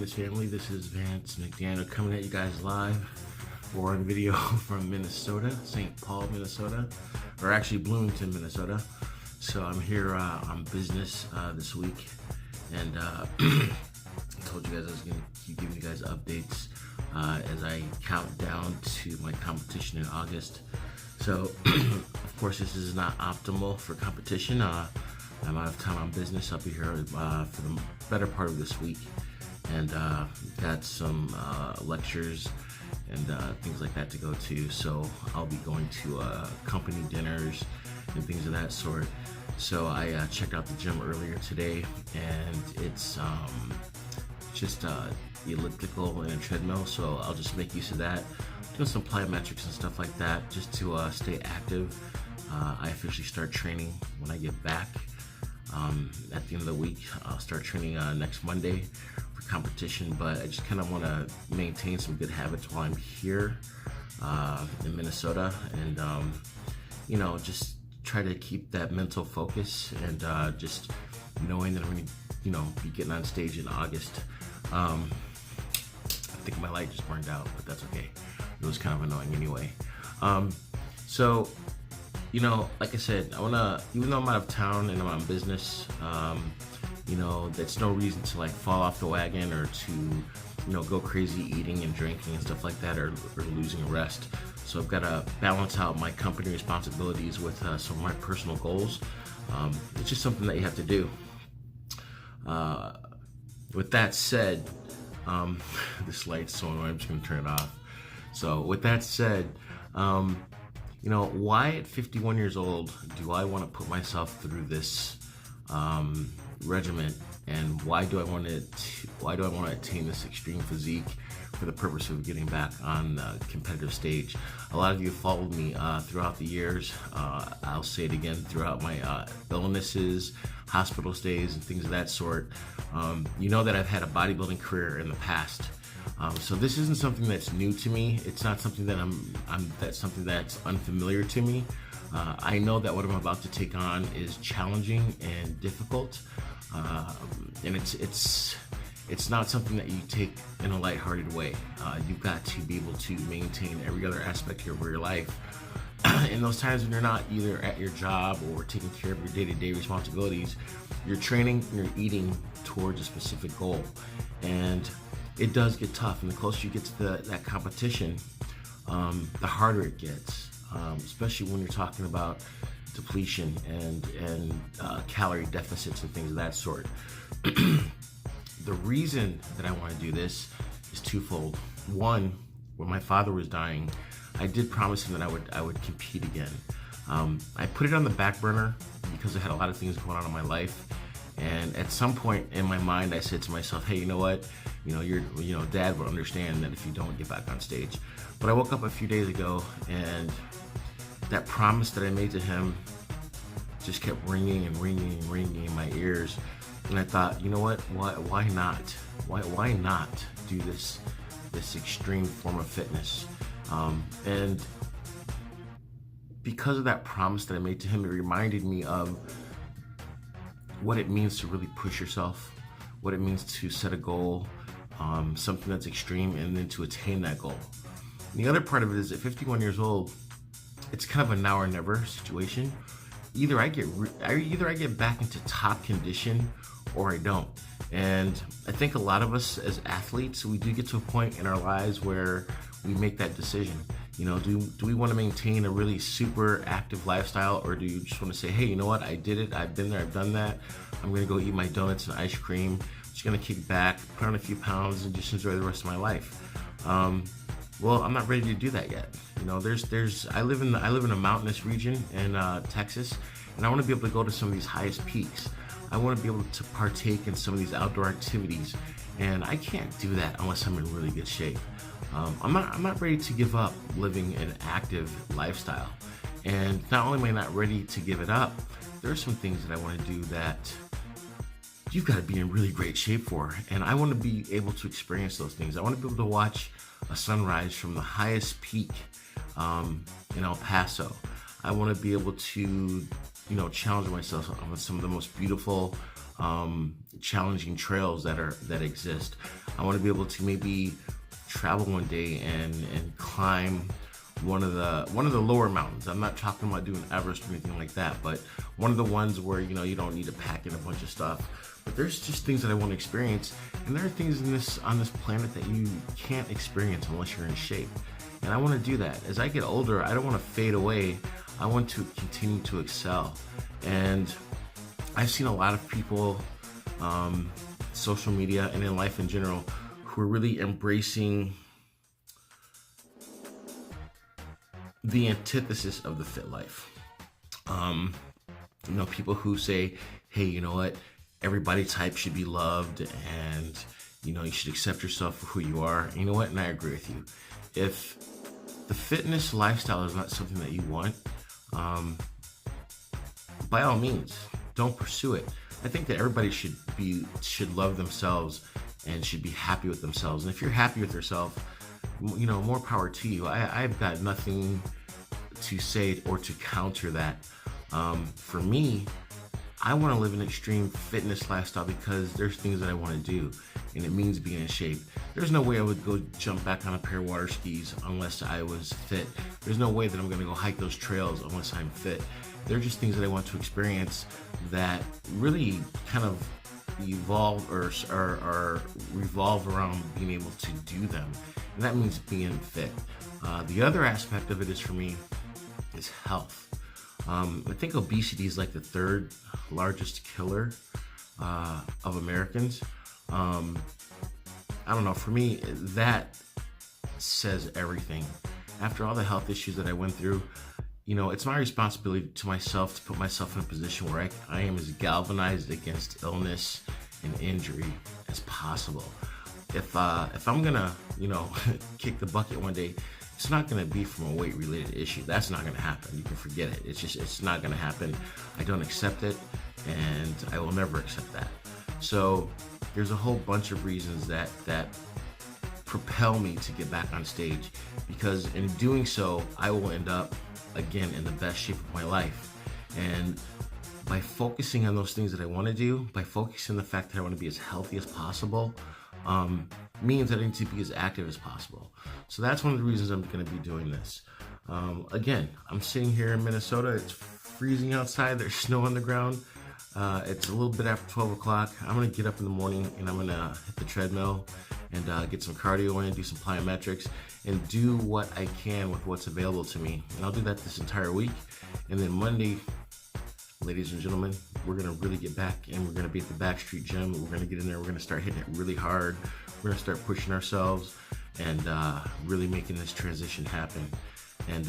Fitness family. This is Vance McDaniel coming at you guys live or on video from Minnesota, St. Paul, Minnesota, or actually Bloomington, Minnesota. So I'm here on business this week, and I told you guys I was going to keep giving you guys updates as I count down to my competition in August. So, of course, this is not optimal for competition. I'm out of town on business. I'll be here for the better part of this week, and got some lectures and things like that to go to. So I'll be going to company dinners and things of that sort. So I checked out the gym earlier today, and it's just the elliptical and a treadmill. So I'll just make use of that, doing some plyometrics and stuff like that, just to stay active. I officially start training when I get back. At the end of the week, I'll start training next Monday for competition, but I just kind of want to maintain some good habits while I'm here in Minnesota, and you know, just try to keep that mental focus, and just knowing that I'm going to, you know, be getting on stage in August. I think my light just burned out, but that's okay. It was kind of annoying anyway. So, you know, like I said, I wanna, even though I'm out of town and I'm on business, you know, that's no reason to like fall off the wagon or to, you know, go crazy eating and drinking and stuff like that, or losing rest. So I've got to balance out my company responsibilities with some of my personal goals. It's just something that you have to do. With that said, this light's so annoying, I'm just gonna turn it off. So with that said, you know, why at 51 years old do I want to put myself through this regimen, and why do I want to attain this extreme physique for the purpose of getting back on the competitive stage? A lot of you have followed me throughout the years. I'll say it again, throughout my illnesses, hospital stays, and things of that sort. You know that I've had a bodybuilding career in the past. So this isn't something that's new to me. It's not something that that's something that's unfamiliar to me. I know that what I'm about to take on is challenging and difficult, and it's not something that you take in a lighthearted way. You've got to be able to maintain every other aspect of your life in those times when you're not either at your job or taking care of your day-to-day responsibilities. You're training and you're eating towards a specific goal, and it does get tough. And the closer you get to that competition, the harder it gets, especially when you're talking about depletion and calorie deficits and things of that sort. The reason that I want to do this is twofold. One, when my father was dying, I did promise him that I would compete again. I put it on the back burner because I had a lot of things going on in my life, and at some point in my mind, I said to myself, "Hey, you know what? You know, Dad will understand that if you don't get back on stage." But I woke up a few days ago, and that promise that I made to him just kept ringing and ringing and ringing in my ears. And I thought, you know what? Why not? Why not do this extreme form of fitness? And because of that promise that I made to him, it reminded me of what it means to really push yourself, what it means to set a goal, something that's extreme, and then to attain that goal. And the other part of it is, at 51 years old, it's kind of a now or never situation. Either I get back into top condition, or I don't. And I think a lot of us as athletes, we do get to a point in our lives where we make that decision. You know, do we want to maintain a really super active lifestyle, or do you just want to say, hey, you know what, I did it, I've been there, I've done that, I'm gonna go eat my donuts and ice cream, just gonna kick back, put on a few pounds, and just enjoy the rest of my life? Well, I'm not ready to do that yet. You know, I live in a mountainous region in Texas, and I want to be able to go to some of these highest peaks. I want to be able to partake in some of these outdoor activities, and I can't do that unless I'm in really good shape. I'm not ready to give up living an active lifestyle, and not only am I not ready to give it up, there are some things that I want to do that you've got to be in really great shape for, and I want to be able to experience those things. I want to be able to watch a sunrise from the highest peak in El Paso. I want to be able to, you know, challenge myself on some of the most beautiful challenging trails that exist. I want to be able to maybe travel one day and climb one of the lower mountains. I'm not talking about doing Everest or anything like that, but one of the ones where you don't need to pack in a bunch of stuff. But there's just things that I want to experience, and there are things on this planet that you can't experience unless you're in shape. And I want to do that. As I get older, I don't want to fade away. I want to continue to excel. And I've seen a lot of people, social media and in life in general, who are really embracing the antithesis of the fit life. People who say, hey, you know what? Every body type should be loved, and you should accept yourself for who you are. You know what? And I agree with you. If the fitness lifestyle is not something that you want, by all means, don't pursue it. I think that everybody should love themselves and should be happy with themselves. And if you're happy with yourself, more power to you. I've got nothing to say or to counter that. For me, I want to live an extreme fitness lifestyle because there's things that I want to do, and it means being in shape. There's no way I would go jump back on a pair of water skis unless I was fit. There's no way that I'm going to go hike those trails unless I'm fit. They're just things that I want to experience that really kind of evolve or revolve around being able to do them. And that means being fit. The other aspect of it is, for me, is health. I think obesity is like the third largest killer of Americans. I don't know, for me, that says everything. After all the health issues that I went through, it's my responsibility to myself to put myself in a position where I am as galvanized against illness and injury as possible. If I'm gonna, kick the bucket one day, it's not gonna be from a weight-related issue. That's not gonna happen. You can forget it. It's not gonna happen. I don't accept it, and I will never accept that. So there's a whole bunch of reasons that propel me to get back on stage, because in doing so, I will end up again in the best shape of my life. And by focusing on those things that I want to do, by focusing on the fact that I want to be as healthy as possible, means that I need to be as active as possible. So that's one of the reasons I'm going to be doing this. Again, I'm sitting here in Minnesota. It's freezing outside. There's snow on the ground. It's a little bit after 12 o'clock. I'm going to get up in the morning and I'm going to hit the treadmill and get some cardio in, do some plyometrics, and do what I can with what's available to me. And I'll do that this entire week. And then Monday, ladies and gentlemen, we're going to really get back, and we're going to be at the Backstreet Gym. We're going to get in there. We're going to start hitting it really hard. We're going to start pushing ourselves and really making this transition happen and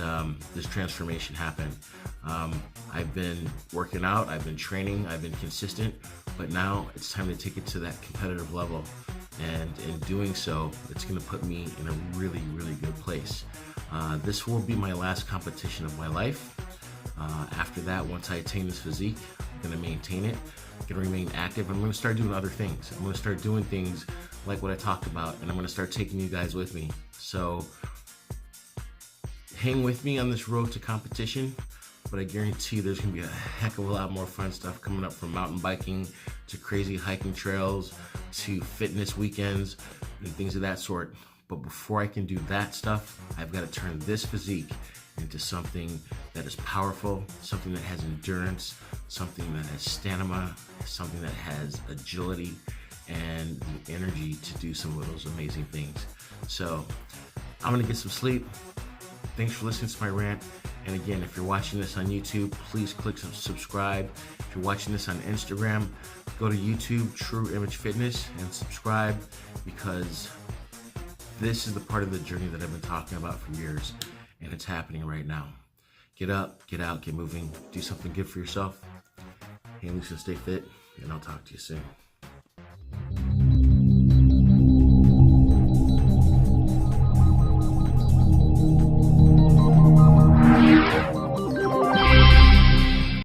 this transformation happen. I've been working out. I've been training. I've been consistent. But now it's time to take it to that competitive level. And in doing so, it's going to put me in a really, really good place. This will be my last competition of my life. After that, once I attain this physique, I'm going to maintain it. I'm going to remain active. I'm going to start doing other things. I'm going to start doing things like what I talked about, and I'm going to start taking you guys with me. So hang with me on this road to competition, but I guarantee there's going to be a heck of a lot more fun stuff coming up, from mountain biking to crazy hiking trails to fitness weekends and things of that sort. But before I can do that stuff, I've got to turn this physique into something that is powerful, something that has endurance, something that has stamina, something that has agility and the energy to do some of those amazing things. So I'm gonna get some sleep. Thanks for listening to my rant. And again, if you're watching this on YouTube, please click subscribe. If you're watching this on Instagram, go to YouTube, True Image Fitness, and subscribe, because this is the part of the journey that I've been talking about for years, and it's happening right now. Get up, get out, get moving, do something good for yourself. Hey, Lisa, stay fit, and I'll talk to you soon.